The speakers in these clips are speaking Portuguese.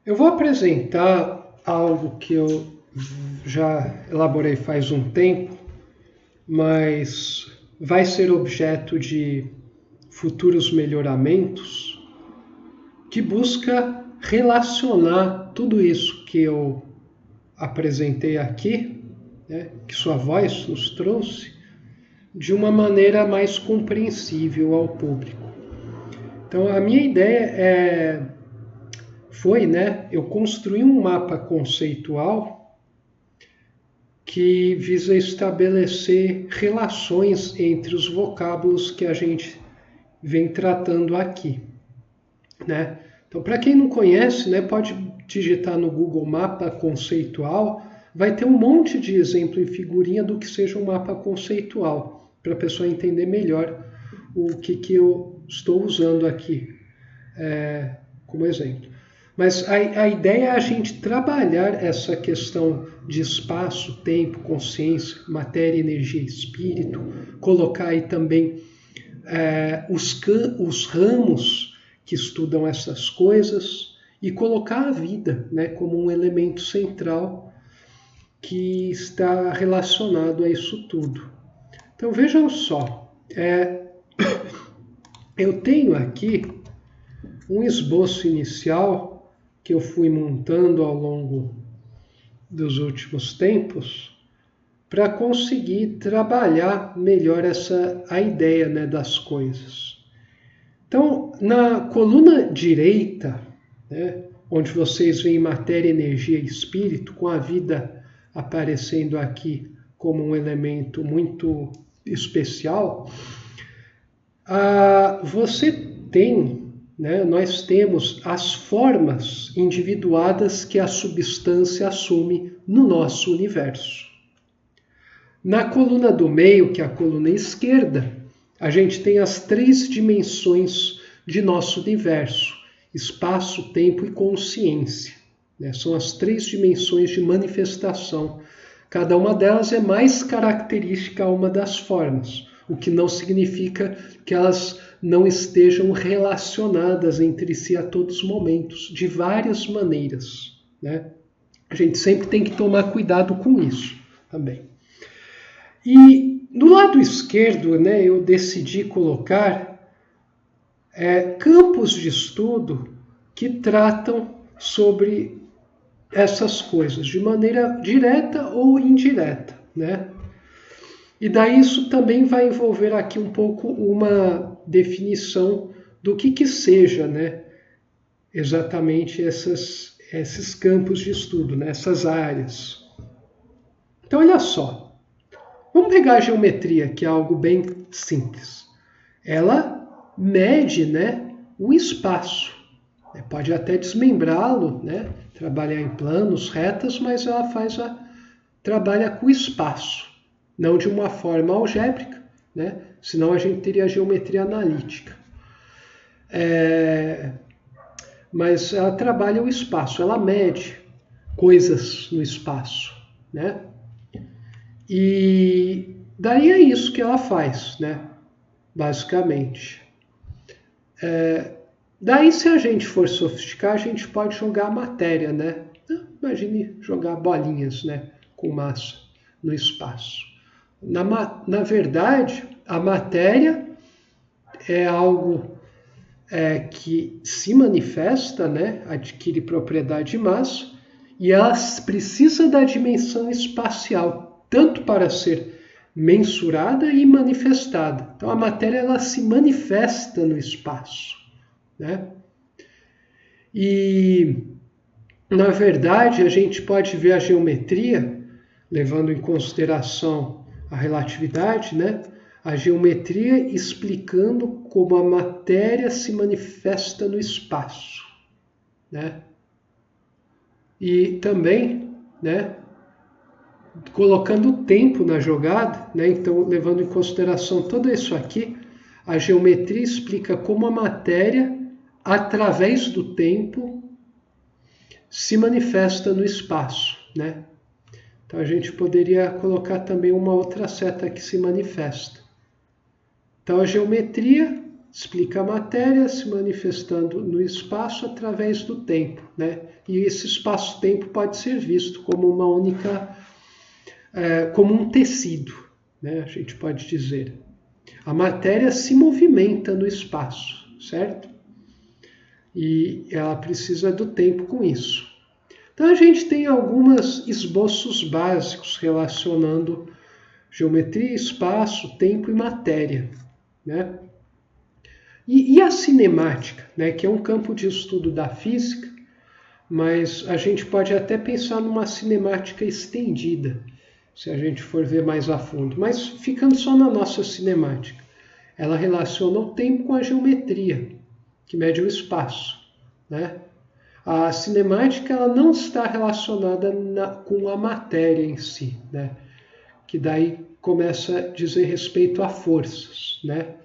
Eu vou apresentar algo que eu já elaborei faz um tempo, mas vai ser objeto de futuros melhoramentos, que busca relacionar tudo isso que eu apresentei aqui, né, que sua voz nos trouxe, de uma maneira mais compreensível ao público. Então, a minha ideia foi, eu construir um mapa conceitual que visa estabelecer relações entre os vocábulos que a gente vem tratando aqui, né? Então, para quem não conhece, pode digitar no Google Mapa Conceitual, vai ter um monte de exemplo em figurinha do que seja um mapa conceitual, para a pessoa entender melhor o que eu estou usando aqui como exemplo. Mas a ideia é a gente trabalhar essa questão de espaço, tempo, consciência, matéria, energia, espírito, colocar aí também os ramos que estudam essas coisas e colocar a vida, como um elemento central que está relacionado a isso tudo. Então vejam só, eu tenho aqui um esboço inicial que eu fui montando ao longo dos últimos tempos para conseguir trabalhar melhor a ideia das coisas. Então, na coluna direita, onde vocês veem matéria, energia e espírito, com a vida aparecendo aqui como um elemento muito especial, você tem, nós temos as formas individuadas que a substância assume no nosso universo. Na coluna do meio, que é a coluna esquerda, a gente tem as 3 dimensões de nosso universo: espaço, tempo e consciência. São as 3 dimensões de manifestação. Cada uma delas é mais característica a uma das formas, o que não significa que elas não estejam relacionadas entre si a todos os momentos, de várias maneiras. A gente sempre tem que tomar cuidado com isso também. E no lado esquerdo, eu decidi colocar campos de estudo que tratam sobre essas coisas, de maneira direta ou indireta, E daí isso também vai envolver aqui um pouco uma definição do que seja, exatamente esses campos de estudo, essas áreas. Então, olha só. Vamos pegar a geometria, que é algo bem simples. Ela mede, o espaço. Pode até desmembrá-lo, trabalhar em planos, retas, mas ela trabalha com o espaço. Não de uma forma algébrica, senão a gente teria a geometria analítica. Mas ela trabalha o espaço, ela mede coisas no espaço. E daí é isso que ela faz, basicamente. Daí, se a gente for sofisticar, a gente pode jogar matéria, Imagine jogar bolinhas, com massa no espaço. Na verdade, a matéria é algo que se manifesta, adquire propriedade de massa, e ela precisa da dimensão espacial, tanto para ser mensurada e manifestada. Então, a matéria ela se manifesta no espaço. E, na verdade, a gente pode ver a geometria, levando em consideração a relatividade, a geometria explicando como a matéria se manifesta no espaço, E também, colocando o tempo na jogada, então levando em consideração tudo isso aqui, a geometria explica como a matéria, através do tempo, se manifesta no espaço, Então a gente poderia colocar também uma outra seta que se manifesta. Então a geometria explica a matéria se manifestando no espaço através do tempo, né? E esse espaço-tempo pode ser visto como uma única, como um tecido, né? A gente pode dizer. A matéria se movimenta no espaço, certo? E ela precisa do tempo com isso. Então a gente tem alguns esboços básicos relacionando geometria, espaço, tempo e matéria, né? E a cinemática, né, que é um campo de estudo da física, mas a gente pode até pensar numa cinemática estendida, se a gente for ver mais a fundo. Mas ficando só na nossa cinemática, ela relaciona o tempo com a geometria, que mede o espaço, né? A cinemática ela não está relacionada com a matéria em si, né? Que daí começa a dizer respeito a forças, né?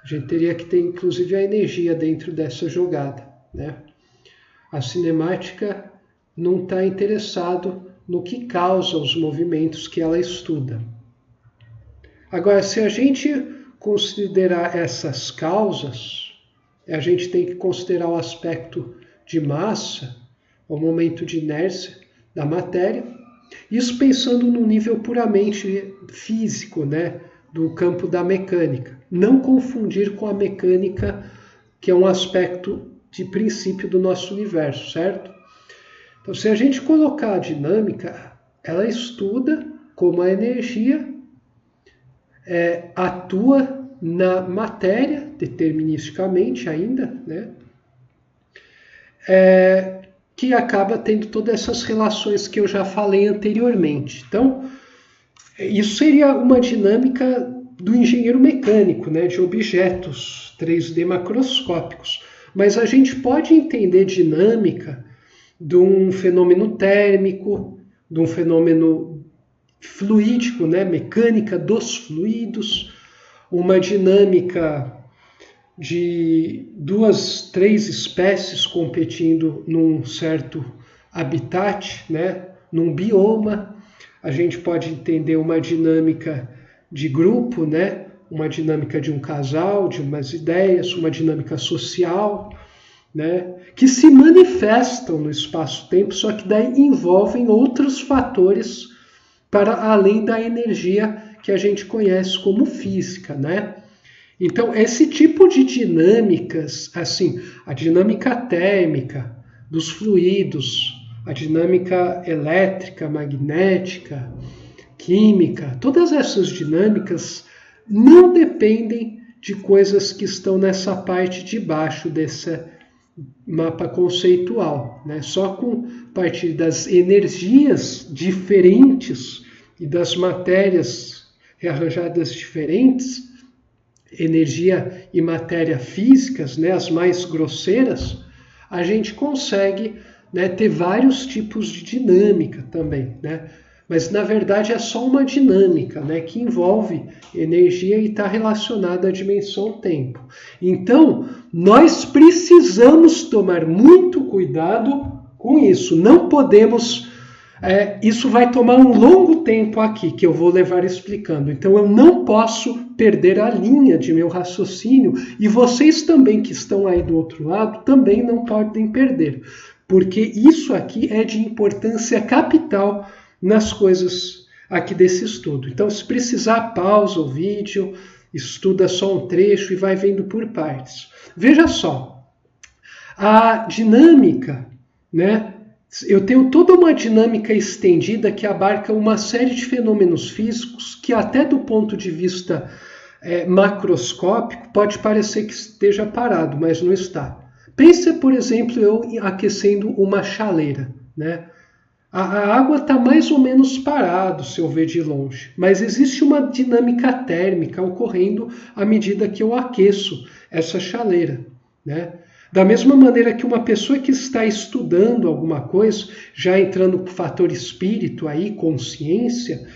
A gente teria que ter, inclusive, a energia dentro dessa jogada, né? A cinemática não está interessado no que causa os movimentos que ela estuda. Agora, se a gente considerar essas causas, a gente tem que considerar o aspecto de massa, o momento de inércia da matéria, isso pensando no nível puramente físico, né, do campo da mecânica. Não confundir com a mecânica, que é um aspecto de princípio do nosso universo, certo? Então, se a gente colocar a dinâmica, ela estuda como a energia atua na matéria, deterministicamente ainda, né? Que acaba tendo todas essas relações que eu já falei anteriormente. Então, isso seria uma dinâmica do engenheiro mecânico, né, de objetos 3D macroscópicos. Mas a gente pode entender dinâmica de um fenômeno térmico, de um fenômeno fluídico, né, mecânica dos fluidos, uma dinâmica de 2, 3 espécies competindo num certo habitat, né, num bioma. A gente pode entender uma dinâmica de grupo, né, uma dinâmica de um casal, de umas ideias, uma dinâmica social, né, que se manifestam no espaço-tempo, só que daí envolvem outros fatores para além da energia que a gente conhece como física, né? Então, esse tipo de dinâmicas, assim, a dinâmica térmica dos fluidos, a dinâmica elétrica, magnética, química, todas essas dinâmicas não dependem de coisas que estão nessa parte de baixo desse mapa conceitual, né? Só com a partir das energias diferentes e das matérias rearranjadas diferentes, energia e matéria físicas, né, as mais grosseiras, a gente consegue, né, ter vários tipos de dinâmica também, né? Mas na verdade é só uma dinâmica, né, que envolve energia e está relacionada à dimensão tempo. Então, nós precisamos tomar muito cuidado com isso. Não podemos... isso vai tomar um longo tempo aqui, que eu vou levar explicando. Então eu não posso perder a linha de meu raciocínio, e vocês também que estão aí do outro lado também não podem perder, porque isso aqui é de importância capital nas coisas aqui desse estudo. Então, se precisar, pausa o vídeo, estuda só um trecho e vai vendo por partes. Veja só, a dinâmica, né? Eu tenho toda uma dinâmica estendida que abarca uma série de fenômenos físicos que até do ponto de vista macroscópico pode parecer que esteja parado, mas não está. Pense, por exemplo, eu aquecendo uma chaleira, né? A água está mais ou menos parada, se eu ver de longe, mas existe uma dinâmica térmica ocorrendo à medida que eu aqueço essa chaleira, né? Da mesma maneira que uma pessoa que está estudando alguma coisa, já entrando com o fator espírito aí, consciência,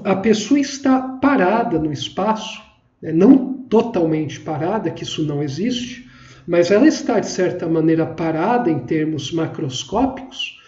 a pessoa está parada no espaço, né? Não totalmente parada, que isso não existe, mas ela está, de certa maneira, parada em termos macroscópicos,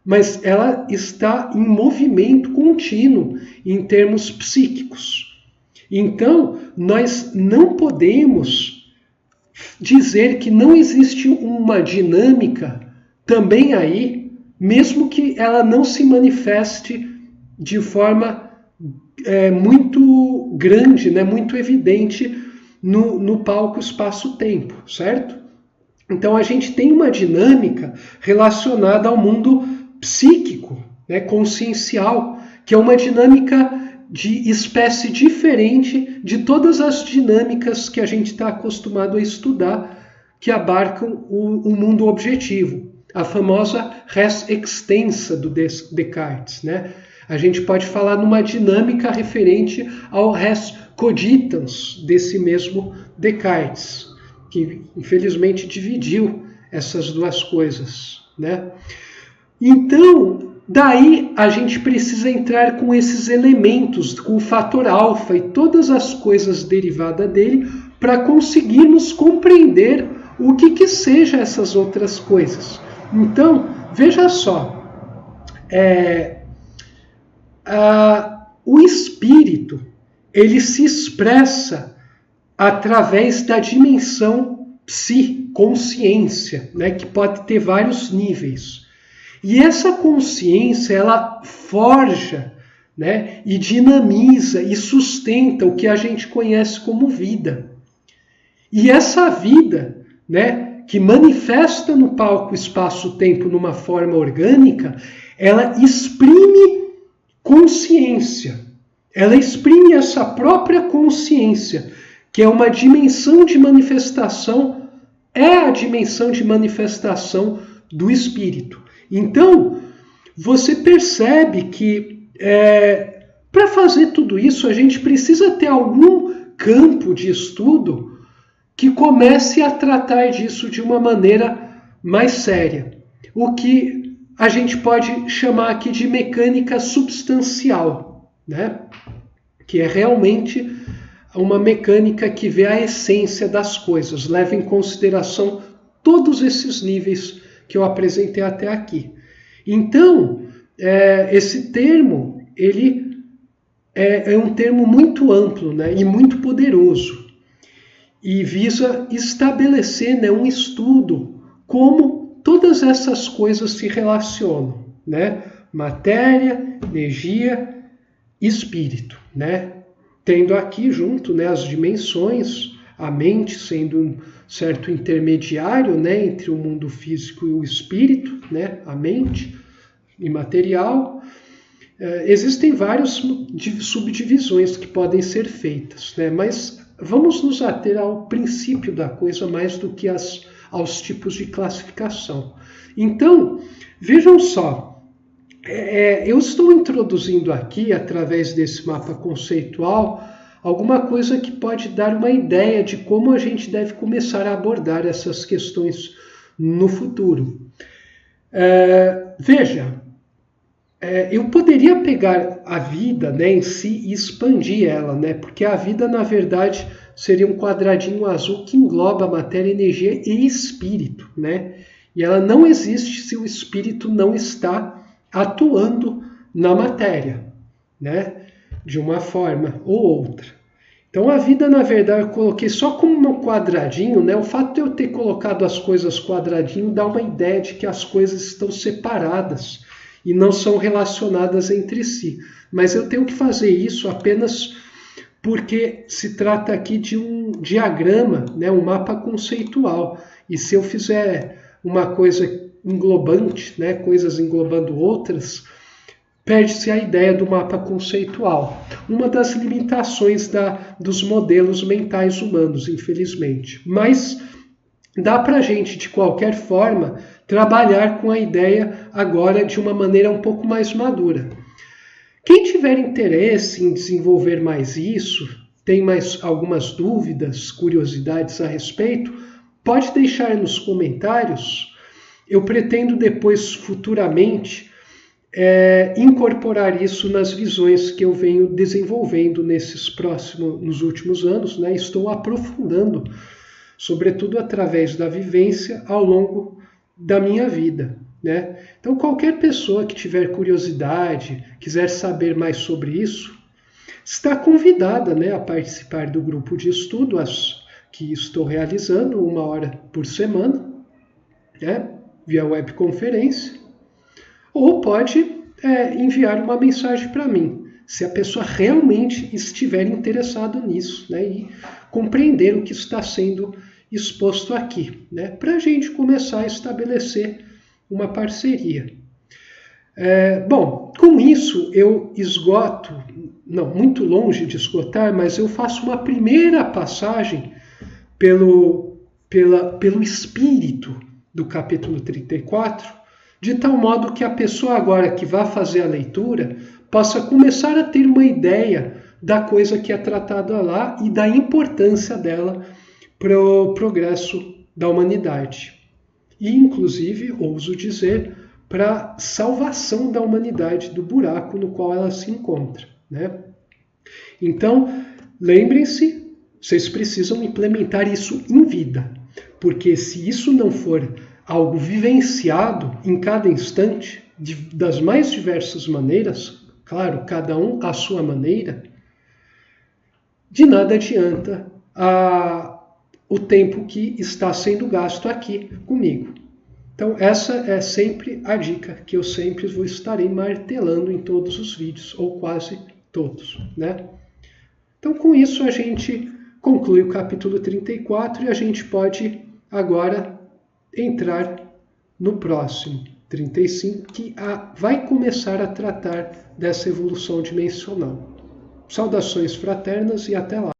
mas ela está em movimento contínuo em termos psíquicos. Então, nós não podemos dizer que não existe uma dinâmica também aí, mesmo que ela não se manifeste de forma muito grande, né, muito evidente no palco espaço-tempo, certo? Então a gente tem uma dinâmica relacionada ao mundo psíquico, né, consciencial, que é uma dinâmica de espécie diferente de todas as dinâmicas que a gente está acostumado a estudar, que abarcam o mundo objetivo, a famosa res extensa do Descartes, né? A gente pode falar numa dinâmica referente ao res cogitans desse mesmo Descartes, que infelizmente dividiu essas duas coisas, né? Então, daí a gente precisa entrar com esses elementos, com o fator alfa e todas as coisas derivadas dele, para conseguirmos compreender o que seja essas outras coisas. Então, veja só, o espírito, ele se expressa através da dimensão psi, consciência, né, que pode ter vários níveis. E essa consciência, ela forja, né, e dinamiza e sustenta o que a gente conhece como vida. E essa vida, né, que manifesta no palco espaço-tempo numa forma orgânica, ela exprime consciência. Ela exprime essa própria consciência, que é uma dimensão de manifestação, é a dimensão de manifestação do espírito. Então, você percebe que para fazer tudo isso, a gente precisa ter algum campo de estudo que comece a tratar disso de uma maneira mais séria. O que a gente pode chamar aqui de mecânica substancial, né? Que é realmente uma mecânica que vê a essência das coisas, leva em consideração todos esses níveis que eu apresentei até aqui. Então, esse termo, ele é um termo muito amplo, né, e muito poderoso, e visa estabelecer, né, um estudo como todas essas coisas se relacionam, né? Matéria, energia, espírito, né? Tendo aqui junto, né, as dimensões, a mente sendo um certo intermediário, né, entre o mundo físico e o espírito, né, a mente imaterial. Existem várias subdivisões que podem ser feitas, né, mas vamos nos ater ao princípio da coisa mais do que aos tipos de classificação. Então, vejam só, eu estou introduzindo aqui, através desse mapa conceitual, alguma coisa que pode dar uma ideia de como a gente deve começar a abordar essas questões no futuro. Veja, eu poderia pegar a vida, né, em si e expandir ela, né, porque a vida, na verdade, seria um quadradinho azul que engloba matéria, energia e espírito, né? E ela não existe se o espírito não está atuando na matéria, né, de uma forma ou outra. Então a vida, na verdade, eu coloquei só como um quadradinho, né? O fato de eu ter colocado as coisas quadradinho dá uma ideia de que as coisas estão separadas e não são relacionadas entre si. Mas eu tenho que fazer isso apenas porque se trata aqui de um diagrama, né? Um mapa conceitual. E se eu fizer uma coisa englobante, né? Coisas englobando outras, perde-se a ideia do mapa conceitual. Uma das limitações dos modelos mentais humanos, infelizmente. Mas dá para a gente, de qualquer forma, trabalhar com a ideia agora de uma maneira um pouco mais madura. Quem tiver interesse em desenvolver mais isso, tem mais algumas dúvidas, curiosidades a respeito, pode deixar nos comentários. Eu pretendo depois, futuramente, incorporar isso nas visões que eu venho desenvolvendo nos últimos anos, né? Estou aprofundando, sobretudo através da vivência ao longo da minha vida, né? Então, qualquer pessoa que tiver curiosidade, quiser saber mais sobre isso, está convidada, né, a participar do grupo de estudo que estou realizando 1 hora por semana, né, via webconferência, ou pode enviar uma mensagem para mim, se a pessoa realmente estiver interessado nisso, né, e compreender o que está sendo exposto aqui, né, para a gente começar a estabelecer uma parceria. Bom, com isso eu esgoto, não, muito longe de esgotar, mas eu faço uma primeira passagem pelo espírito do capítulo 34, de tal modo que a pessoa agora que vai fazer a leitura possa começar a ter uma ideia da coisa que é tratada lá e da importância dela para o progresso da humanidade. E, inclusive, ouso dizer, para a salvação da humanidade do buraco no qual ela se encontra, né? Então, lembrem-se, vocês precisam implementar isso em vida, porque se isso não for algo vivenciado em cada instante, das mais diversas maneiras, claro, cada um à sua maneira, de nada adianta o tempo que está sendo gasto aqui comigo. Então, essa é sempre a dica que eu sempre estarei martelando em todos os vídeos, ou quase todos, né? Então, com isso, a gente conclui o capítulo 34 e a gente pode agora entrar no próximo, 35, que vai começar a tratar dessa evolução dimensional. Saudações fraternas e até lá!